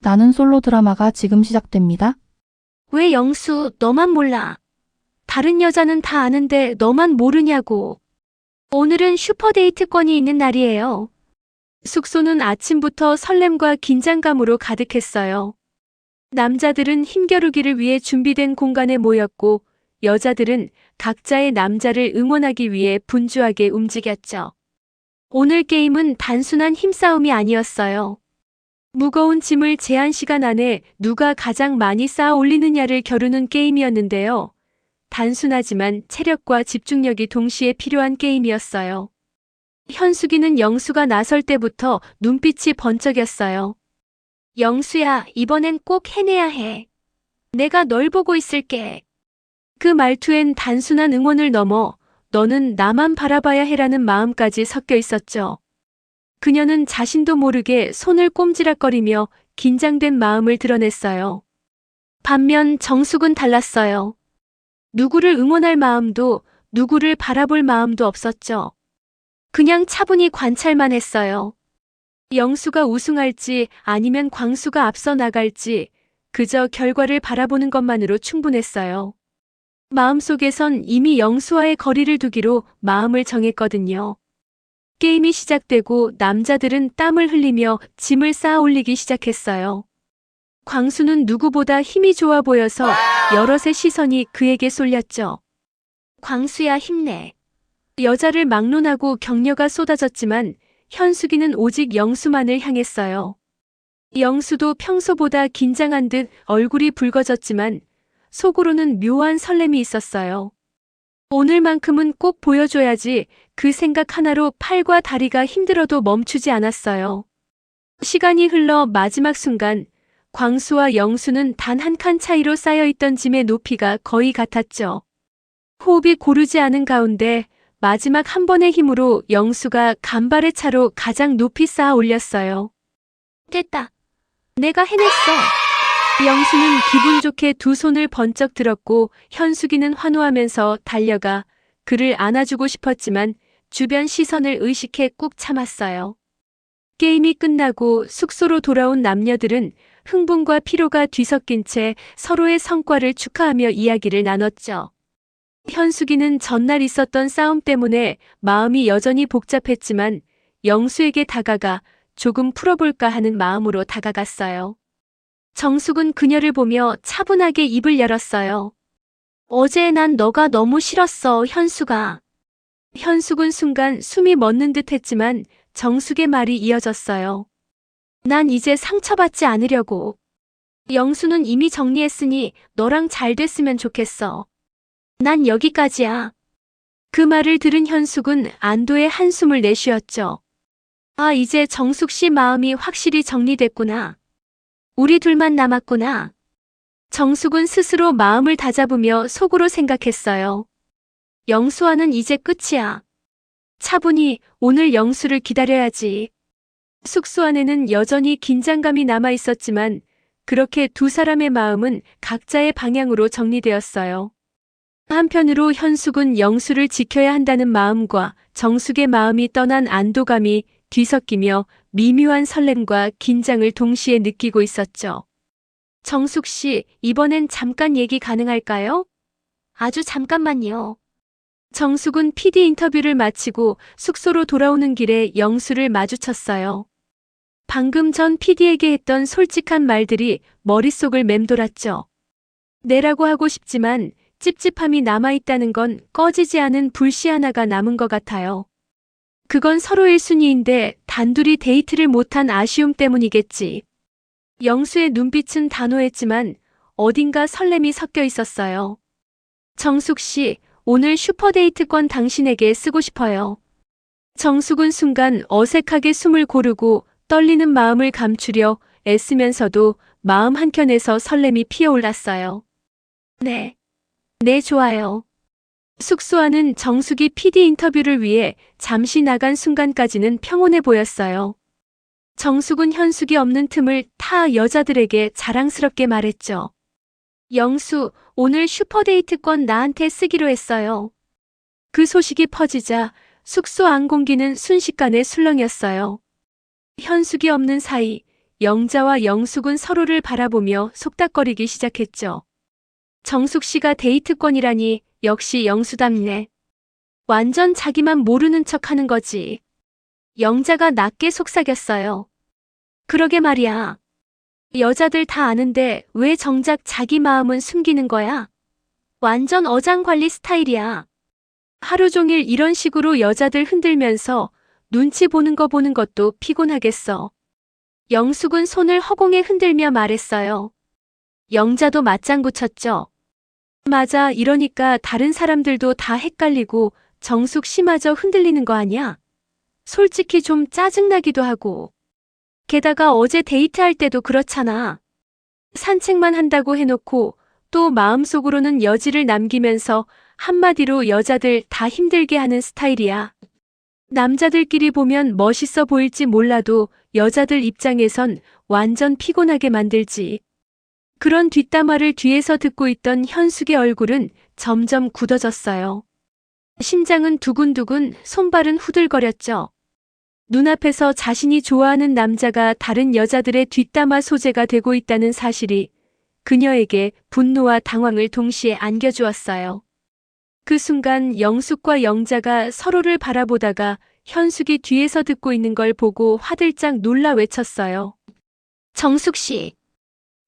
나는 솔로 드라마가 지금 시작됩니다. 왜 영수, 너만 몰라? 다른 여자는 다 아는데 너만 모르냐고. 오늘은 슈퍼데이트권이 있는 날이에요. 숙소는 아침부터 설렘과 긴장감으로 가득했어요. 남자들은 힘겨루기를 위해 준비된 공간에 모였고, 여자들은 각자의 남자를 응원하기 위해 분주하게 움직였죠. 오늘 게임은 단순한 힘싸움이 아니었어요. 무거운 짐을 제한 시간 안에 누가 가장 많이 쌓아 올리느냐를 겨루는 게임이었는데요. 단순하지만 체력과 집중력이 동시에 필요한 게임이었어요. 현숙이는 영수가 나설 때부터 눈빛이 번쩍였어요. 영수야, 이번엔 꼭 해내야 해. 내가 널 보고 있을게. 그 말투엔 단순한 응원을 넘어 너는 나만 바라봐야 해라는 마음까지 섞여 있었죠. 그녀는 자신도 모르게 손을 꼼지락거리며 긴장된 마음을 드러냈어요. 반면 정숙은 달랐어요. 누구를 응원할 마음도 누구를 바라볼 마음도 없었죠. 그냥 차분히 관찰만 했어요. 영수가 우승할지 아니면 광수가 앞서 나갈지 그저 결과를 바라보는 것만으로 충분했어요. 마음속에선 이미 영수와의 거리를 두기로 마음을 정했거든요. 게임이 시작되고 남자들은 땀을 흘리며 짐을 쌓아 올리기 시작했어요. 광수는 누구보다 힘이 좋아 보여서 여럿의 시선이 그에게 쏠렸죠. 광수야, 힘내. 여자를 막론하고 격려가 쏟아졌지만 현숙이는 오직 영수만을 향했어요. 영수도 평소보다 긴장한 듯 얼굴이 붉어졌지만 속으로는 묘한 설렘이 있었어요. 오늘만큼은 꼭 보여줘야지. 그 생각 하나로 팔과 다리가 힘들어도 멈추지 않았어요. 시간이 흘러 마지막 순간 광수와 영수는 단 한 칸 차이로 쌓여있던 짐의 높이가 거의 같았죠. 호흡이 고르지 않은 가운데 마지막 한 번의 힘으로 영수가 간발의 차로 가장 높이 쌓아 올렸어요. 됐다. 내가 해냈어. 영수는 기분 좋게 두 손을 번쩍 들었고 현숙이는 환호하면서 달려가 그를 안아주고 싶었지만 주변 시선을 의식해 꾹 참았어요. 게임이 끝나고 숙소로 돌아온 남녀들은 흥분과 피로가 뒤섞인 채 서로의 성과를 축하하며 이야기를 나눴죠. 현숙이는 전날 있었던 싸움 때문에 마음이 여전히 복잡했지만 영수에게 다가가 조금 풀어볼까 하는 마음으로 다가갔어요. 정숙은 그녀를 보며 차분하게 입을 열었어요. 어제 난 너가 너무 싫었어, 현숙아. 현숙은 순간 숨이 멎는 듯 했지만 정숙의 말이 이어졌어요. 난 이제 상처받지 않으려고. 영수는 이미 정리했으니 너랑 잘 됐으면 좋겠어. 난 여기까지야. 그 말을 들은 현숙은 안도의 한숨을 내쉬었죠. 아, 이제 정숙 씨 마음이 확실히 정리됐구나. 우리 둘만 남았구나. 정숙은 스스로 마음을 다잡으며 속으로 생각했어요. 영수와는 이제 끝이야. 차분히 오늘 영수를 기다려야지. 숙소 안에는 여전히 긴장감이 남아 있었지만 그렇게 두 사람의 마음은 각자의 방향으로 정리되었어요. 한편으로 현숙은 영수를 지켜야 한다는 마음과 정숙의 마음이 떠난 안도감이 뒤섞이며 미묘한 설렘과 긴장을 동시에 느끼고 있었죠. 정숙 씨, 이번엔 잠깐 얘기 가능할까요? 아주 잠깐만요. 정숙은 PD 인터뷰를 마치고 숙소로 돌아오는 길에 영수를 마주쳤어요. 방금 전 PD에게 했던 솔직한 말들이 머릿속을 맴돌았죠. 내라고 하고 싶지만 찝찝함이 남아있다는 건 꺼지지 않은 불씨 하나가 남은 것 같아요. 그건 서로의 순위인데 단둘이 데이트를 못한 아쉬움 때문이겠지. 영수의 눈빛은 단호했지만 어딘가 설렘이 섞여 있었어요. 정숙 씨, 오늘 슈퍼데이트권 당신에게 쓰고 싶어요. 정숙은 순간 어색하게 숨을 고르고 떨리는 마음을 감추려 애쓰면서도 마음 한켠에서 설렘이 피어올랐어요. 네, 좋아요. 숙소 안은 정숙이 PD 인터뷰를 위해 잠시 나간 순간까지는 평온해 보였어요. 정숙은 현숙이 없는 틈을 타 여자들에게 자랑스럽게 말했죠. 영수, 오늘 슈퍼데이트권 나한테 쓰기로 했어요. 그 소식이 퍼지자 숙소 안 공기는 순식간에 술렁였어요. 현숙이 없는 사이 영자와 영숙은 서로를 바라보며 속닥거리기 시작했죠. 정숙 씨가 데이트권이라니 역시 영수답네. 완전 자기만 모르는 척 하는 거지. 영자가 낮게 속삭였어요. 그러게 말이야. 여자들 다 아는데 왜 정작 자기 마음은 숨기는 거야? 완전 어장관리 스타일이야. 하루 종일 이런 식으로 여자들 흔들면서 눈치 보는 것도 피곤하겠어. 영숙은 손을 허공에 흔들며 말했어요. 영자도 맞장구 쳤죠. 맞아, 이러니까 다른 사람들도 다 헷갈리고 정숙 씨마저 흔들리는 거 아니야? 솔직히 좀 짜증나기도 하고. 게다가 어제 데이트할 때도 그렇잖아. 산책만 한다고 해놓고 또 마음속으로는 여지를 남기면서 한마디로 여자들 다 힘들게 하는 스타일이야. 남자들끼리 보면 멋있어 보일지 몰라도 여자들 입장에선 완전 피곤하게 만들지. 그런 뒷담화를 뒤에서 듣고 있던 현숙의 얼굴은 점점 굳어졌어요. 심장은 두근두근, 손발은 후들거렸죠. 눈앞에서 자신이 좋아하는 남자가 다른 여자들의 뒷담화 소재가 되고 있다는 사실이 그녀에게 분노와 당황을 동시에 안겨주었어요. 그 순간 영숙과 영자가 서로를 바라보다가 현숙이 뒤에서 듣고 있는 걸 보고 화들짝 놀라 외쳤어요. 정숙 씨.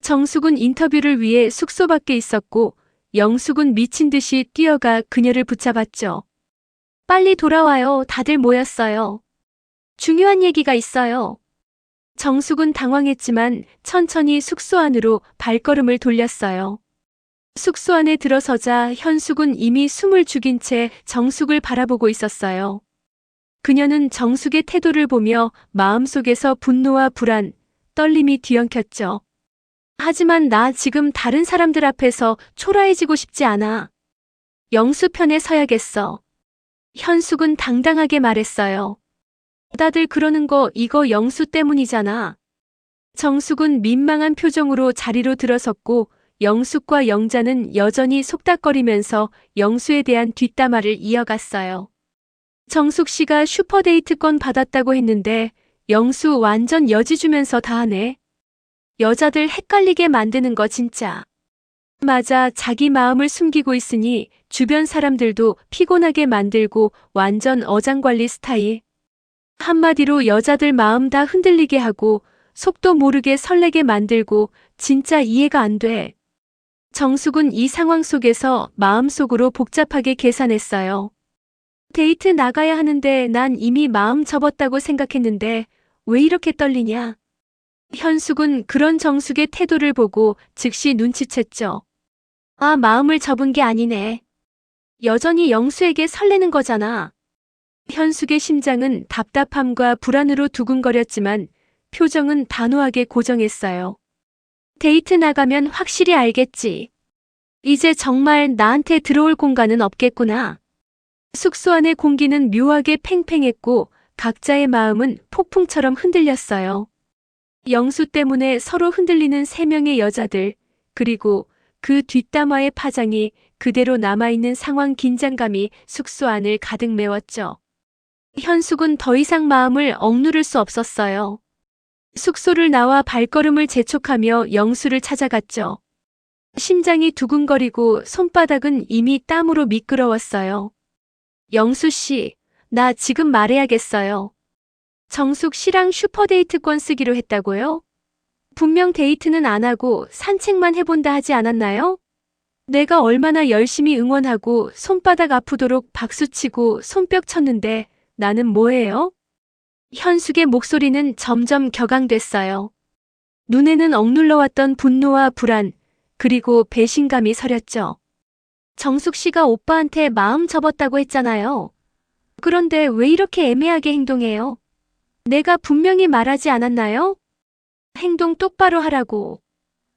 정숙은 인터뷰를 위해 숙소 밖에 있었고 영숙은 미친 듯이 뛰어가 그녀를 붙잡았죠. 빨리 돌아와요. 다들 모였어요. 중요한 얘기가 있어요. 정숙은 당황했지만 천천히 숙소 안으로 발걸음을 돌렸어요. 숙소 안에 들어서자 현숙은 이미 숨을 죽인 채 정숙을 바라보고 있었어요. 그녀는 정숙의 태도를 보며 마음속에서 분노와 불안, 떨림이 뒤엉켰죠. 하지만 나 지금 다른 사람들 앞에서 초라해지고 싶지 않아. 영수 편에 서야겠어. 현숙은 당당하게 말했어요. 다들 그러는 거 이거 영수 때문이잖아. 정숙은 민망한 표정으로 자리로 들어섰고 영숙과 영자는 여전히 속닥거리면서 영수에 대한 뒷담화를 이어갔어요. 정숙 씨가 슈퍼데이트권 받았다고 했는데 영수 완전 여지 주면서 다 하네. 여자들 헷갈리게 만드는 거 진짜. 맞아, 자기 마음을 숨기고 있으니 주변 사람들도 피곤하게 만들고 완전 어장관리 스타일. 한마디로 여자들 마음 다 흔들리게 하고 속도 모르게 설레게 만들고 진짜 이해가 안 돼. 정숙은 이 상황 속에서 마음속으로 복잡하게 계산했어요. 데이트 나가야 하는데 난 이미 마음 접었다고 생각했는데 왜 이렇게 떨리냐? 현숙은 그런 정숙의 태도를 보고 즉시 눈치챘죠. 아, 마음을 접은 게 아니네. 여전히 영수에게 설레는 거잖아. 현숙의 심장은 답답함과 불안으로 두근거렸지만 표정은 단호하게 고정했어요. 데이트 나가면 확실히 알겠지. 이제 정말 나한테 들어올 공간은 없겠구나. 숙소 안의 공기는 묘하게 팽팽했고 각자의 마음은 폭풍처럼 흔들렸어요. 영수 때문에 서로 흔들리는 세 명의 여자들, 그리고 그 뒷담화의 파장이 그대로 남아있는 상황 긴장감이 숙소 안을 가득 메웠죠. 현숙은 더 이상 마음을 억누를 수 없었어요. 숙소를 나와 발걸음을 재촉하며 영수를 찾아갔죠. 심장이 두근거리고 손바닥은 이미 땀으로 미끄러웠어요. 영수 씨, 나 지금 말해야겠어요. 정숙 씨랑 슈퍼데이트권 쓰기로 했다고요? 분명 데이트는 안 하고 산책만 해본다 하지 않았나요? 내가 얼마나 열심히 응원하고 손바닥 아프도록 박수치고 손뼉 쳤는데 나는 뭐예요? 현숙의 목소리는 점점 격앙됐어요. 눈에는 억눌러왔던 분노와 불안, 그리고 배신감이 서렸죠. 정숙 씨가 오빠한테 마음 접었다고 했잖아요. 그런데 왜 이렇게 애매하게 행동해요? 내가 분명히 말하지 않았나요? 행동 똑바로 하라고.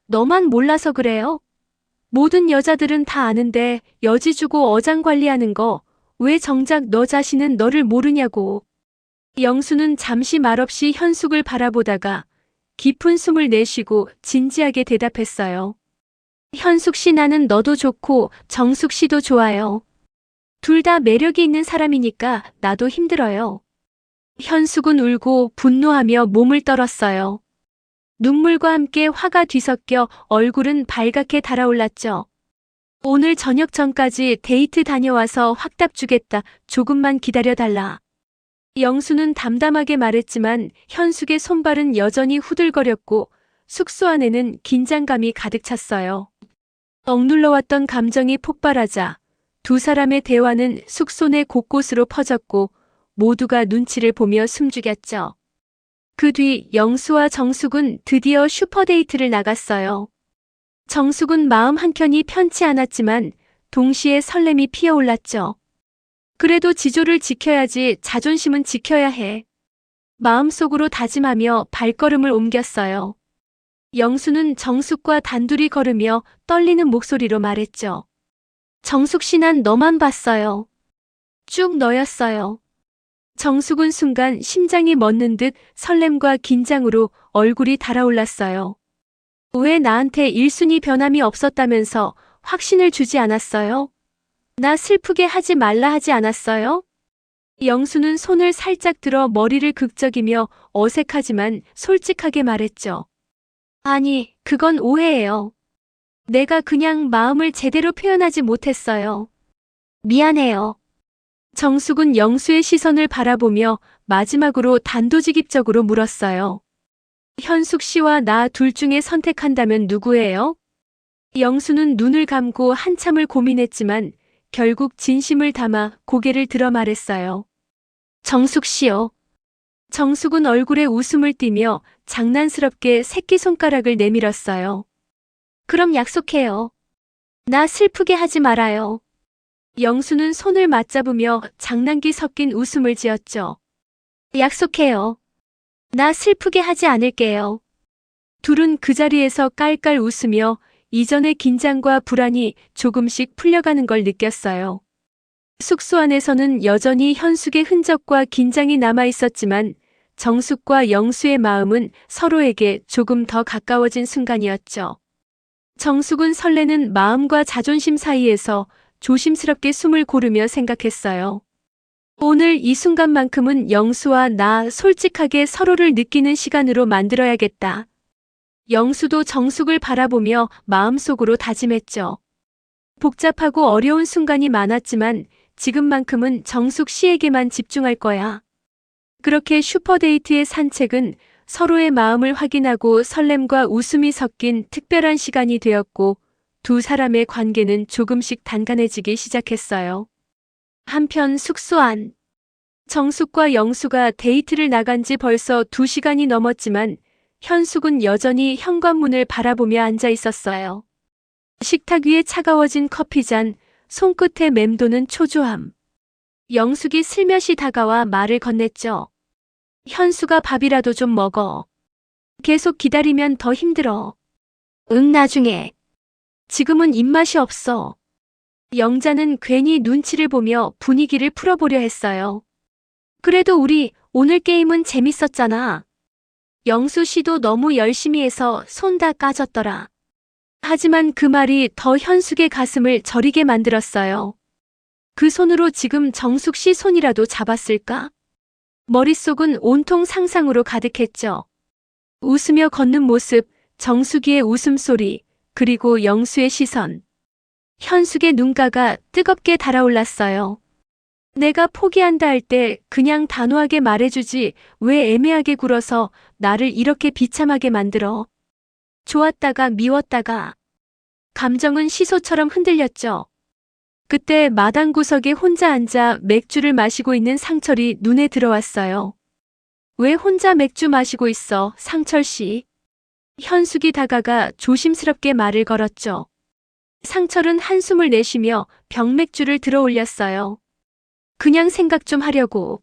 너만 몰라서 그래요? 모든 여자들은 다 아는데 여지 주고 어장관리하는 거 왜 정작 너 자신은 너를 모르냐고. 영수는 잠시 말없이 현숙을 바라보다가 깊은 숨을 내쉬고 진지하게 대답했어요. 현숙 씨, 나는 너도 좋고 정숙 씨도 좋아요. 둘 다 매력이 있는 사람이니까 나도 힘들어요. 현숙은 울고 분노하며 몸을 떨었어요. 눈물과 함께 화가 뒤섞여 얼굴은 발갛게 달아올랐죠. 오늘 저녁 전까지 데이트 다녀와서 확답 주겠다. 조금만 기다려달라. 영수는 담담하게 말했지만 현숙의 손발은 여전히 후들거렸고 숙소 안에는 긴장감이 가득 찼어요. 억눌러왔던 감정이 폭발하자 두 사람의 대화는 숙소 내 곳곳으로 퍼졌고 모두가 눈치를 보며 숨죽였죠. 그 뒤 영수와 정숙은 드디어 슈퍼데이트를 나갔어요. 정숙은 마음 한켠이 편치 않았지만 동시에 설렘이 피어올랐죠. 그래도 지조를 지켜야지, 자존심은 지켜야 해. 마음속으로 다짐하며 발걸음을 옮겼어요. 영수는 정숙과 단둘이 걸으며 떨리는 목소리로 말했죠. 정숙 씨, 난 너만 봤어요. 쭉 너였어요. 정숙은 순간 심장이 멎는 듯 설렘과 긴장으로 얼굴이 달아올랐어요. 왜 나한테 1순위 변함이 없었다면서 확신을 주지 않았어요? 나 슬프게 하지 말라 하지 않았어요? 영수는 손을 살짝 들어 머리를 극적이며 어색하지만 솔직하게 말했죠. 아니, 그건 오해예요. 내가 그냥 마음을 제대로 표현하지 못했어요. 미안해요. 정숙은 영수의 시선을 바라보며 마지막으로 단도직입적으로 물었어요. 현숙 씨와 나 둘 중에 선택한다면 누구예요? 영수는 눈을 감고 한참을 고민했지만 결국 진심을 담아 고개를 들어 말했어요. 정숙 씨요. 정숙은 얼굴에 웃음을 띠며 장난스럽게 새끼손가락을 내밀었어요. 그럼 약속해요. 나 슬프게 하지 말아요. 영수는 손을 맞잡으며 장난기 섞인 웃음을 지었죠. 약속해요. 나 슬프게 하지 않을게요. 둘은 그 자리에서 깔깔 웃으며 이전의 긴장과 불안이 조금씩 풀려가는 걸 느꼈어요. 숙소 안에서는 여전히 현숙의 흔적과 긴장이 남아 있었지만 정숙과 영수의 마음은 서로에게 조금 더 가까워진 순간이었죠. 정숙은 설레는 마음과 자존심 사이에서 조심스럽게 숨을 고르며 생각했어요. 오늘 이 순간만큼은 영수와 나 솔직하게 서로를 느끼는 시간으로 만들어야겠다. 영수도 정숙을 바라보며 마음속으로 다짐했죠. 복잡하고 어려운 순간이 많았지만 지금만큼은 정숙 씨에게만 집중할 거야. 그렇게 슈퍼데이트의 산책은 서로의 마음을 확인하고 설렘과 웃음이 섞인 특별한 시간이 되었고 두 사람의 관계는 조금씩 단간해지기 시작했어요. 한편 숙소 안. 정숙과 영수가 데이트를 나간 지 벌써 2시간이 넘었지만 현숙은 여전히 현관문을 바라보며 앉아 있었어요. 식탁 위에 차가워진 커피잔, 손끝에 맴도는 초조함. 영숙이 슬며시 다가와 말을 건넸죠. 현수가 밥이라도 좀 먹어. 계속 기다리면 더 힘들어. 응, 나중에. 지금은 입맛이 없어. 영자는 괜히 눈치를 보며 분위기를 풀어보려 했어요. 그래도 우리 오늘 게임은 재밌었잖아. 영수 씨도 너무 열심히 해서 손 다 까졌더라. 하지만 그 말이 더 현숙의 가슴을 저리게 만들었어요. 그 손으로 지금 정숙 씨 손이라도 잡았을까? 머릿속은 온통 상상으로 가득했죠. 웃으며 걷는 모습, 정숙이의 웃음소리, 그리고 영수의 시선. 현숙의 눈가가 뜨겁게 달아올랐어요. 내가 포기한다 할 때 그냥 단호하게 말해주지 왜 애매하게 굴어서 나를 이렇게 비참하게 만들어. 좋았다가 미웠다가. 감정은 시소처럼 흔들렸죠. 그때 마당 구석에 혼자 앉아 맥주를 마시고 있는 상철이 눈에 들어왔어요. 왜 혼자 맥주 마시고 있어, 상철 씨? 현숙이 다가가 조심스럽게 말을 걸었죠. 상철은 한숨을 내쉬며 병맥주를 들어 올렸어요. 그냥 생각 좀 하려고.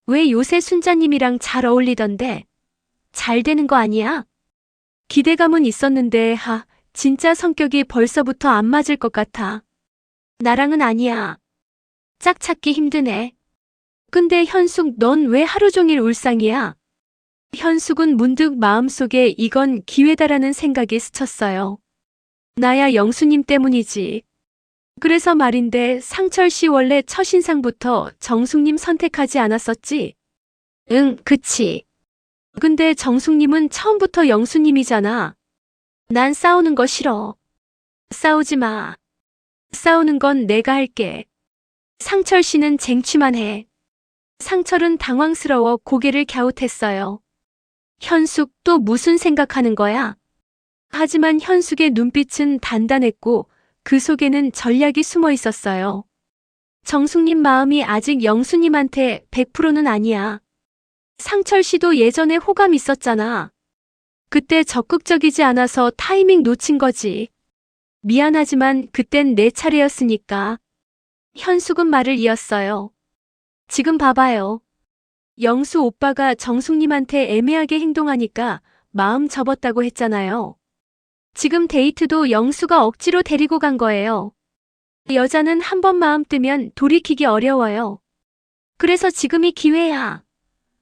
왜 요새 순자님이랑 잘 어울리던데? 잘 되는 거 아니야? 기대감은 있었는데 진짜 성격이 벌써부터 안 맞을 것 같아. 나랑은 아니야. 짝 찾기 힘드네. 근데 현숙, 넌 왜 하루 종일 울상이야? 현숙은 문득 마음속에 이건 기회다라는 생각이 스쳤어요. 나야 영수님 때문이지. 그래서 말인데 상철 씨 원래 첫인상부터 정숙님 선택하지 않았었지? 응, 그치. 근데 정숙님은 처음부터 영수님이잖아. 난 싸우는 거 싫어. 싸우지 마. 싸우는 건 내가 할게. 상철 씨는 쟁취만 해. 상철은 당황스러워 고개를 갸웃했어요. 현숙 또 무슨 생각하는 거야? 하지만 현숙의 눈빛은 단단했고 그 속에는 전략이 숨어 있었어요. 정숙님 마음이 아직 영수님한테 100%는 아니야. 상철 씨도 예전에 호감 있었잖아. 그때 적극적이지 않아서 타이밍 놓친 거지. 미안하지만 그땐 내 차례였으니까. 현숙은 말을 이었어요. 지금 봐봐요. 영수 오빠가 정숙님한테 애매하게 행동하니까 마음 접었다고 했잖아요. 지금 데이트도 영수가 억지로 데리고 간 거예요. 여자는 한 번 마음 뜨면 돌이키기 어려워요. 그래서 지금이 기회야.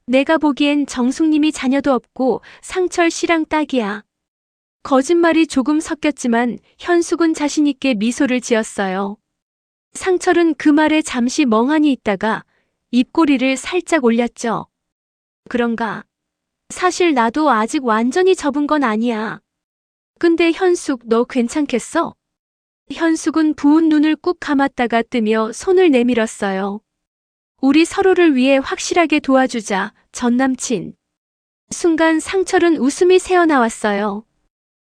내가 보기엔 정숙님이 자녀도 없고 상철 씨랑 딱이야. 거짓말이 조금 섞였지만 현숙은 자신있게 미소를 지었어요. 상철은 그 말에 잠시 멍하니 있다가 입꼬리를 살짝 올렸죠. 그런가? 사실 나도 아직 완전히 접은 건 아니야. 근데 현숙, 너 괜찮겠어? 현숙은 부은 눈을 꾹 감았다가 뜨며 손을 내밀었어요. 우리 서로를 위해 확실하게 도와주자, 전남친. 순간 상철은 웃음이 새어나왔어요.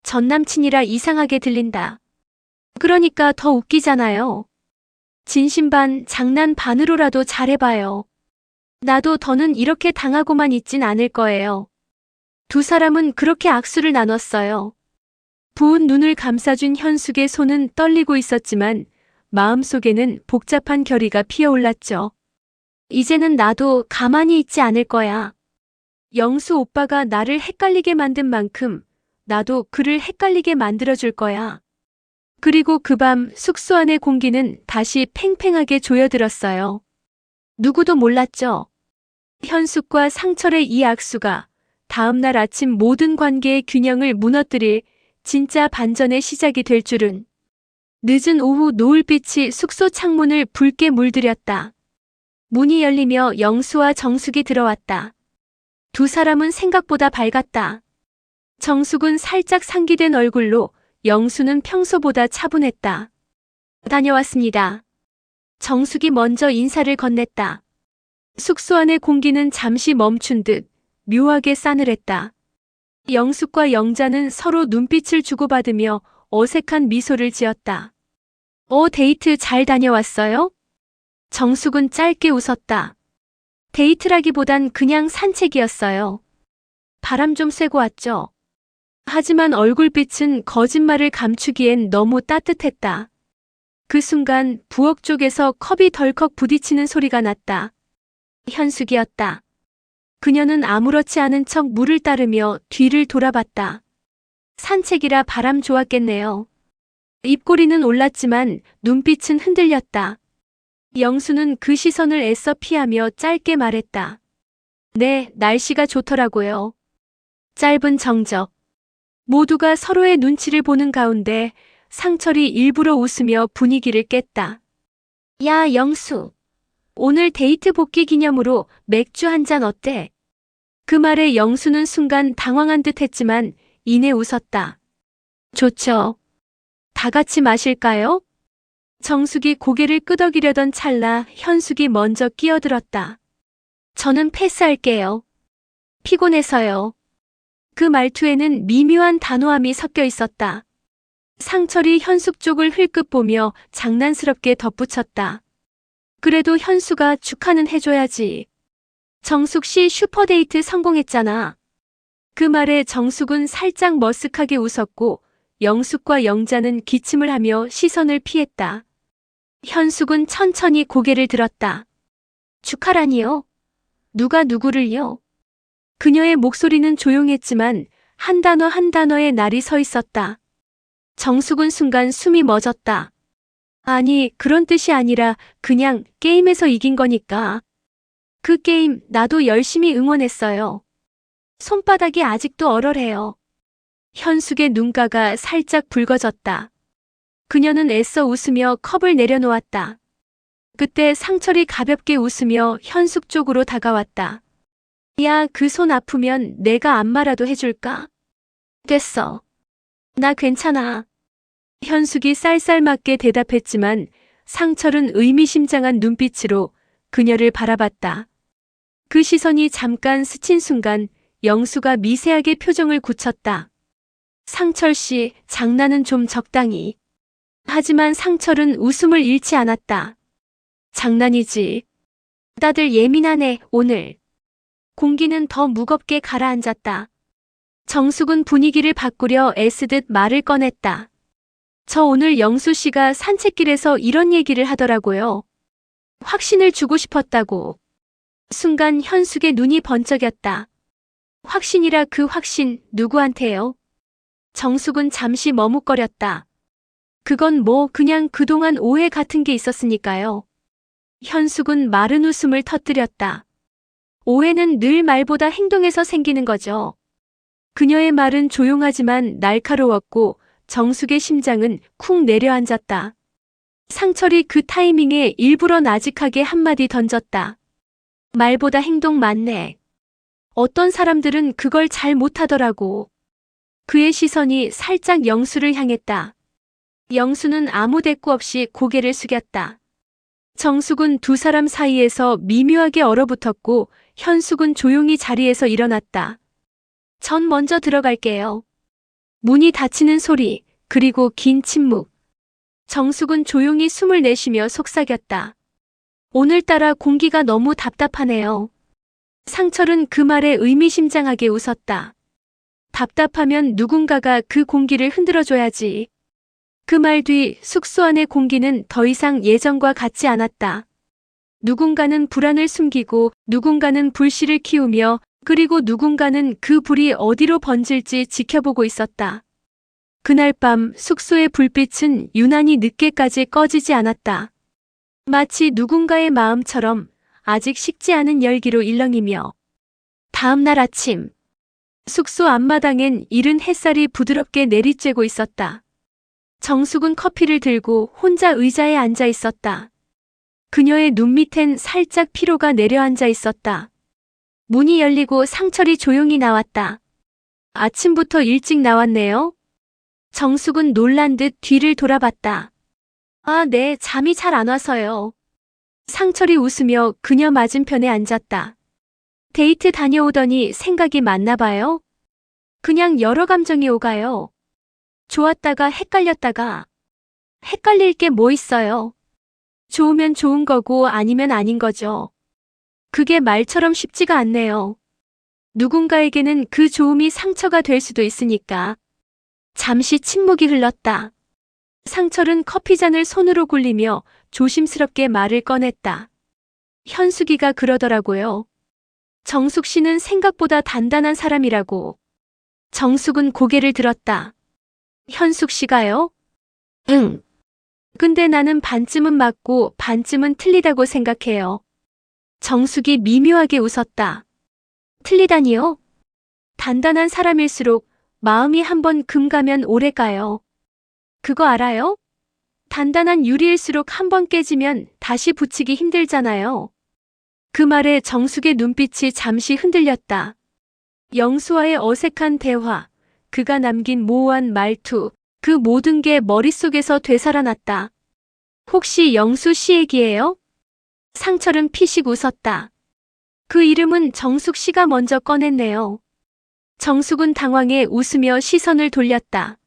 전남친이라 이상하게 들린다. 그러니까 더 웃기잖아요. 진심 반, 장난 반으로라도 잘해봐요. 나도 더는 이렇게 당하고만 있진 않을 거예요. 두 사람은 그렇게 악수를 나눴어요. 부은 눈을 감싸준 현숙의 손은 떨리고 있었지만 마음속에는 복잡한 결의가 피어올랐죠. 이제는 나도 가만히 있지 않을 거야. 영수 오빠가 나를 헷갈리게 만든 만큼 나도 그를 헷갈리게 만들어줄 거야. 그리고 그 밤 숙소 안의 공기는 다시 팽팽하게 조여들었어요. 누구도 몰랐죠. 현숙과 상철의 이 악수가 다음날 아침 모든 관계의 균형을 무너뜨릴 진짜 반전의 시작이 될 줄은. 늦은 오후 노을빛이 숙소 창문을 붉게 물들였다. 문이 열리며 영수와 정숙이 들어왔다. 두 사람은 생각보다 밝았다. 정숙은 살짝 상기된 얼굴로, 영수는 평소보다 차분했다. 다녀왔습니다. 정숙이 먼저 인사를 건넸다. 숙소 안의 공기는 잠시 멈춘 듯 묘하게 싸늘했다. 영숙과 영자는 서로 눈빛을 주고받으며 어색한 미소를 지었다. 데이트 잘 다녀왔어요? 정숙은 짧게 웃었다. 데이트라기보단 그냥 산책이었어요. 바람 좀 쐬고 왔죠. 하지만 얼굴빛은 거짓말을 감추기엔 너무 따뜻했다. 그 순간 부엌 쪽에서 컵이 덜컥 부딪히는 소리가 났다. 현숙이었다. 그녀는 아무렇지 않은 척 물을 따르며 뒤를 돌아봤다. 산책이라 바람 좋았겠네요. 입꼬리는 올랐지만 눈빛은 흔들렸다. 영수는 그 시선을 애써 피하며 짧게 말했다. 네, 날씨가 좋더라고요. 짧은 정적. 모두가 서로의 눈치를 보는 가운데 상철이 일부러 웃으며 분위기를 깼다. 야, 영수. 오늘 데이트 복귀 기념으로 맥주 한 잔 어때? 그 말에 영수는 순간 당황한 듯 했지만 이내 웃었다. 좋죠. 다 같이 마실까요? 정숙이 고개를 끄덕이려던 찰나 현숙이 먼저 끼어들었다. 저는 패스할게요. 피곤해서요. 그 말투에는 미묘한 단호함이 섞여 있었다. 상철이 현숙 쪽을 흘끗 보며 장난스럽게 덧붙였다. 그래도 현수가 축하는 해줘야지. 정숙 씨 슈퍼데이트 성공했잖아. 그 말에 정숙은 살짝 머쓱하게 웃었고 영숙과 영자는 기침을 하며 시선을 피했다. 현숙은 천천히 고개를 들었다. 축하라니요? 누가 누구를요? 그녀의 목소리는 조용했지만 한 단어 한 단어에 날이 서 있었다. 정숙은 순간 숨이 멎었다. 아니, 그런 뜻이 아니라 그냥 게임에서 이긴 거니까. 그 게임 나도 열심히 응원했어요. 손바닥이 아직도 얼얼해요. 현숙의 눈가가 살짝 붉어졌다. 그녀는 애써 웃으며 컵을 내려놓았다. 그때 상철이 가볍게 웃으며 현숙 쪽으로 다가왔다. 야, 그 손 아프면 내가 안마라도 해줄까? 됐어. 나 괜찮아. 현숙이 쌀쌀맞게 대답했지만 상철은 의미심장한 눈빛으로 그녀를 바라봤다. 그 시선이 잠깐 스친 순간 영수가 미세하게 표정을 굳혔다. 상철 씨, 장난은 좀 적당히. 하지만 상철은 웃음을 잃지 않았다. 장난이지. 다들 예민하네, 오늘. 공기는 더 무겁게 가라앉았다. 정숙은 분위기를 바꾸려 애쓰듯 말을 꺼냈다. 저 오늘 영수 씨가 산책길에서 이런 얘기를 하더라고요. 확신을 주고 싶었다고. 순간 현숙의 눈이 번쩍였다. 확신이라 그 확신 누구한테요? 정숙은 잠시 머뭇거렸다. 그건 뭐 그냥 그동안 오해 같은 게 있었으니까요. 현숙은 마른 웃음을 터뜨렸다. 오해는 늘 말보다 행동에서 생기는 거죠. 그녀의 말은 조용하지만 날카로웠고 정숙의 심장은 쿵 내려앉았다. 상철이 그 타이밍에 일부러 나직하게 한마디 던졌다. 말보다 행동 맞네. 어떤 사람들은 그걸 잘 못하더라고. 그의 시선이 살짝 영수를 향했다. 영수는 아무 대꾸 없이 고개를 숙였다. 정숙은 두 사람 사이에서 미묘하게 얼어붙었고 현숙은 조용히 자리에서 일어났다. 전 먼저 들어갈게요. 문이 닫히는 소리, 그리고 긴 침묵. 정숙은 조용히 숨을 내쉬며 속삭였다. 오늘따라 공기가 너무 답답하네요. 상철은 그 말에 의미심장하게 웃었다. 답답하면 누군가가 그 공기를 흔들어줘야지. 그 말 뒤 숙소 안의 공기는 더 이상 예전과 같지 않았다. 누군가는 불안을 숨기고 누군가는 불씨를 키우며 그리고 누군가는 그 불이 어디로 번질지 지켜보고 있었다. 그날 밤 숙소의 불빛은 유난히 늦게까지 꺼지지 않았다. 마치 누군가의 마음처럼 아직 식지 않은 열기로 일렁이며. 다음 날 아침, 숙소 앞마당엔 이른 햇살이 부드럽게 내리쬐고 있었다. 정숙은 커피를 들고 혼자 의자에 앉아 있었다. 그녀의 눈 밑엔 살짝 피로가 내려앉아 있었다. 문이 열리고 상철이 조용히 나왔다. 아침부터 일찍 나왔네요. 정숙은 놀란 듯 뒤를 돌아봤다. 아, 네, 잠이 잘 안 와서요. 상철이 웃으며 그녀 맞은편에 앉았다. 데이트 다녀오더니 생각이 많나 봐요? 그냥 여러 감정이 오가요. 좋았다가 헷갈렸다가. 헷갈릴 게 뭐 있어요? 좋으면 좋은 거고 아니면 아닌 거죠. 그게 말처럼 쉽지가 않네요. 누군가에게는 그 좋음이 상처가 될 수도 있으니까. 잠시 침묵이 흘렀다. 상철은 커피잔을 손으로 굴리며 조심스럽게 말을 꺼냈다. 현숙이가 그러더라고요. 정숙 씨는 생각보다 단단한 사람이라고. 정숙은 고개를 들었다. 현숙 씨가요? 응. 근데 나는 반쯤은 맞고 반쯤은 틀리다고 생각해요. 정숙이 미묘하게 웃었다. 틀리다니요? 단단한 사람일수록 마음이 한번 금 가면 오래 가요. 그거 알아요? 단단한 유리일수록 한번 깨지면 다시 붙이기 힘들잖아요. 그 말에 정숙의 눈빛이 잠시 흔들렸다. 영수와의 어색한 대화, 그가 남긴 모호한 말투, 그 모든 게 머릿속에서 되살아났다. 혹시 영수 씨 얘기예요? 상철은 피식 웃었다. 그 이름은 정숙 씨가 먼저 꺼냈네요. 정숙은 당황해 웃으며 시선을 돌렸다.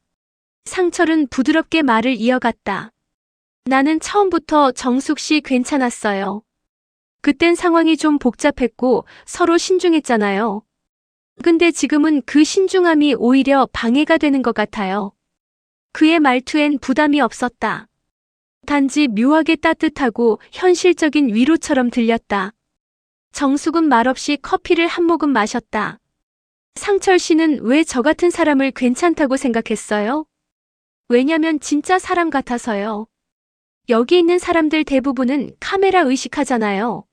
상철은 부드럽게 말을 이어갔다. 나는 처음부터 정숙 씨 괜찮았어요. 그땐 상황이 좀 복잡했고 서로 신중했잖아요. 근데 지금은 그 신중함이 오히려 방해가 되는 것 같아요. 그의 말투엔 부담이 없었다. 단지 묘하게 따뜻하고 현실적인 위로처럼 들렸다. 정숙은 말없이 커피를 한 모금 마셨다. 상철 씨는 왜 저 같은 사람을 괜찮다고 생각했어요? 왜냐면 진짜 사람 같아서요. 여기 있는 사람들 대부분은 카메라 의식하잖아요.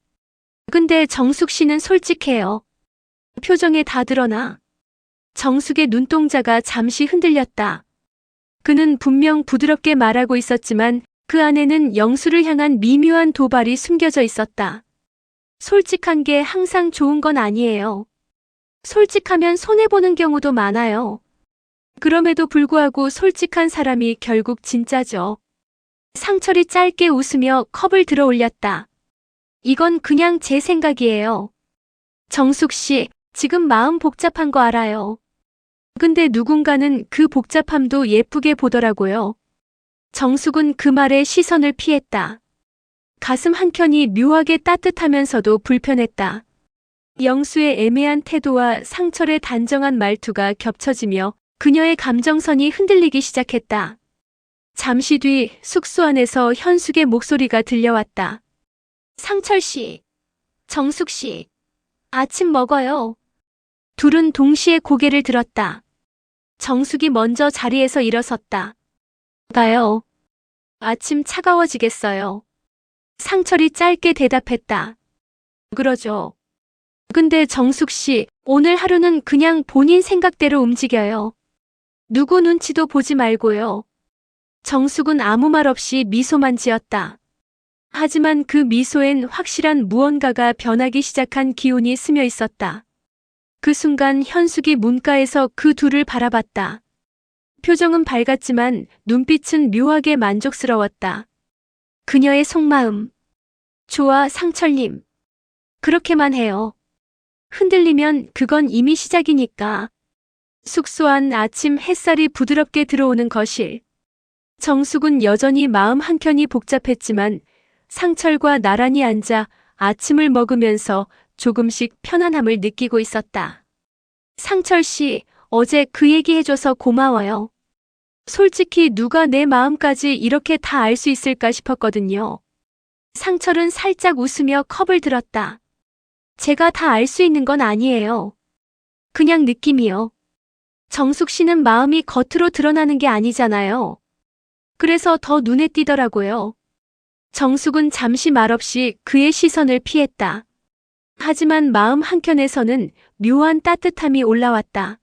근데 정숙 씨는 솔직해요. 표정에 다 드러나. 정숙의 눈동자가 잠시 흔들렸다. 그는 분명 부드럽게 말하고 있었지만 그 안에는 영수를 향한 미묘한 도발이 숨겨져 있었다. 솔직한 게 항상 좋은 건 아니에요. 솔직하면 손해보는 경우도 많아요. 그럼에도 불구하고 솔직한 사람이 결국 진짜죠. 상철이 짧게 웃으며 컵을 들어 올렸다. 이건 그냥 제 생각이에요. 정숙 씨, 지금 마음 복잡한 거 알아요. 근데 누군가는 그 복잡함도 예쁘게 보더라고요. 정숙은 그 말에 시선을 피했다. 가슴 한켠이 묘하게 따뜻하면서도 불편했다. 영수의 애매한 태도와 상철의 단정한 말투가 겹쳐지며 그녀의 감정선이 흔들리기 시작했다. 잠시 뒤 숙소 안에서 현숙의 목소리가 들려왔다. 상철 씨, 정숙 씨, 아침 먹어요. 둘은 동시에 고개를 들었다. 정숙이 먼저 자리에서 일어섰다. 가요. 아침 차가워지겠어요. 상철이 짧게 대답했다. 그러죠. 근데 정숙 씨, 오늘 하루는 그냥 본인 생각대로 움직여요. 누구 눈치도 보지 말고요. 정숙은 아무 말 없이 미소만 지었다. 하지만 그 미소엔 확실한 무언가가 변하기 시작한 기운이 스며 있었다. 그 순간 현숙이 문가에서 그 둘을 바라봤다. 표정은 밝았지만 눈빛은 묘하게 만족스러웠다. 그녀의 속마음. 좋아, 상철님. 그렇게만 해요. 흔들리면 그건 이미 시작이니까. 숙소 안 아침 햇살이 부드럽게 들어오는 거실. 정숙은 여전히 마음 한켠이 복잡했지만 상철과 나란히 앉아 아침을 먹으면서 조금씩 편안함을 느끼고 있었다. 상철 씨, 어제 그 얘기 해줘서 고마워요. 솔직히 누가 내 마음까지 이렇게 다 알 수 있을까 싶었거든요. 상철은 살짝 웃으며 컵을 들었다. 제가 다 알 수 있는 건 아니에요. 그냥 느낌이요. 정숙 씨는 마음이 겉으로 드러나는 게 아니잖아요. 그래서 더 눈에 띄더라고요. 정숙은 잠시 말없이 그의 시선을 피했다. 하지만 마음 한켠에서는 묘한 따뜻함이 올라왔다.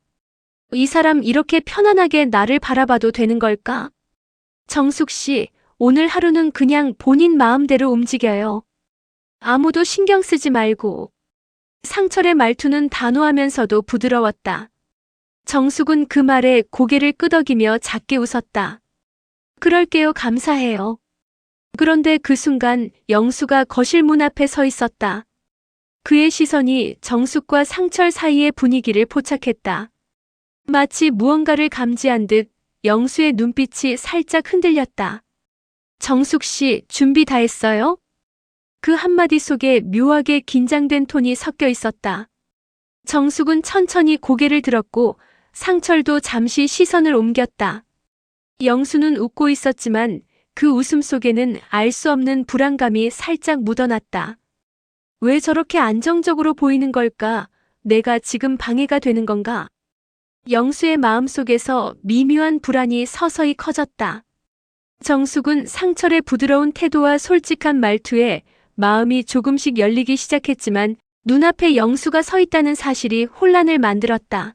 이 사람 이렇게 편안하게 나를 바라봐도 되는 걸까? 정숙 씨, 오늘 하루는 그냥 본인 마음대로 움직여요. 아무도 신경 쓰지 말고. 상철의 말투는 단호하면서도 부드러웠다. 정숙은 그 말에 고개를 끄덕이며 작게 웃었다. 그럴게요, 감사해요. 그런데 그 순간 영수가 거실 문 앞에 서 있었다. 그의 시선이 정숙과 상철 사이의 분위기를 포착했다. 마치 무언가를 감지한 듯 영수의 눈빛이 살짝 흔들렸다. 정숙 씨, 준비 다 했어요? 그 한마디 속에 묘하게 긴장된 톤이 섞여 있었다. 정숙은 천천히 고개를 들었고 상철도 잠시 시선을 옮겼다. 영수는 웃고 있었지만 그 웃음 속에는 알 수 없는 불안감이 살짝 묻어났다. 왜 저렇게 안정적으로 보이는 걸까? 내가 지금 방해가 되는 건가? 영수의 마음속에서 미묘한 불안이 서서히 커졌다. 정숙은 상철의 부드러운 태도와 솔직한 말투에 마음이 조금씩 열리기 시작했지만 눈앞에 영수가 서 있다는 사실이 혼란을 만들었다.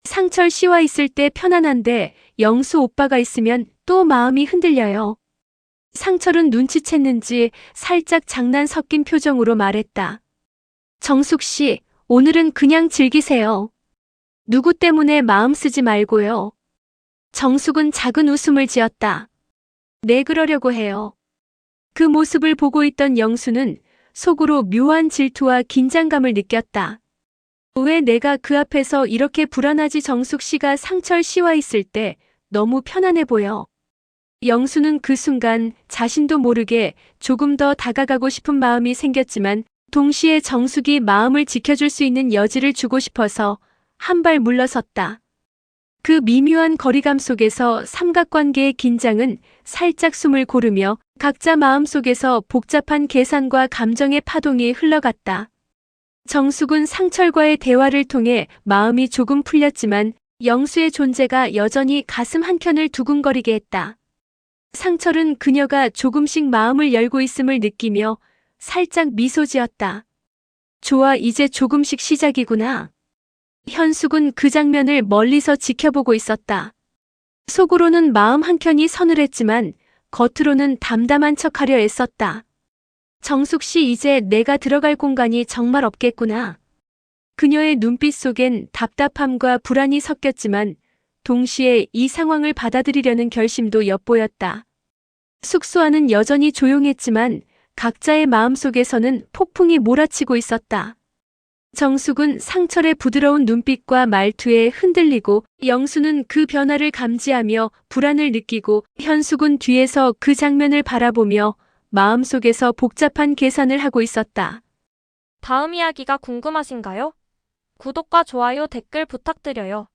상철 씨와 있을 때 편안한데 영수 오빠가 있으면 또 마음이 흔들려요. 상철은 눈치챘는지 살짝 장난 섞인 표정으로 말했다. 정숙 씨, 오늘은 그냥 즐기세요. 누구 때문에 마음 쓰지 말고요. 정숙은 작은 웃음을 지었다. 네, 그러려고 해요. 그 모습을 보고 있던 영수는 속으로 묘한 질투와 긴장감을 느꼈다. 왜 내가 그 앞에서 이렇게 불안하지? 정숙 씨가 상철 씨와 있을 때 너무 편안해 보여. 영수는 그 순간 자신도 모르게 조금 더 다가가고 싶은 마음이 생겼지만 동시에 정숙이 마음을 지켜줄 수 있는 여지를 주고 싶어서 한 발 물러섰다. 그 미묘한 거리감 속에서 삼각관계의 긴장은 살짝 숨을 고르며 각자 마음속에서 복잡한 계산과 감정의 파동이 흘러갔다. 정숙은 상철과의 대화를 통해 마음이 조금 풀렸지만 영수의 존재가 여전히 가슴 한켠을 두근거리게 했다. 상철은 그녀가 조금씩 마음을 열고 있음을 느끼며 살짝 미소 지었다. 좋아, 이제 조금씩 시작이구나. 현숙은 그 장면을 멀리서 지켜보고 있었다. 속으로는 마음 한켠이 서늘했지만 겉으로는 담담한 척하려 애썼다. 정숙 씨, 이제 내가 들어갈 공간이 정말 없겠구나. 그녀의 눈빛 속엔 답답함과 불안이 섞였지만 동시에 이 상황을 받아들이려는 결심도 엿보였다. 숙소 안은 여전히 조용했지만 각자의 마음속에서는 폭풍이 몰아치고 있었다. 정숙은 상철의 부드러운 눈빛과 말투에 흔들리고 영수는 그 변화를 감지하며 불안을 느끼고 현숙은 뒤에서 그 장면을 바라보며 마음속에서 복잡한 계산을 하고 있었다. 다음 이야기가 궁금하신가요? 구독과 좋아요, 댓글 부탁드려요.